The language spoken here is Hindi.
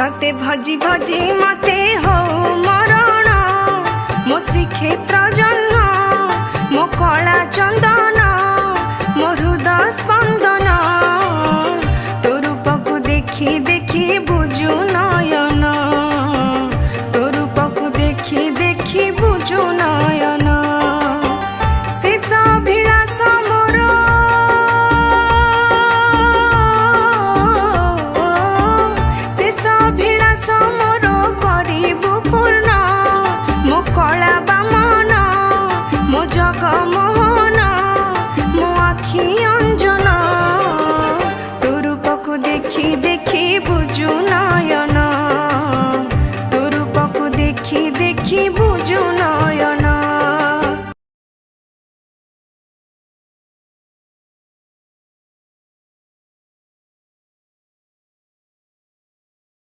तते भजी भजी मते हो मरण मो श्रीक्षेत्र जन्म मो कला चंदन मो हृदय स्पंदन तो रूप को देखी देखी बुझु नयन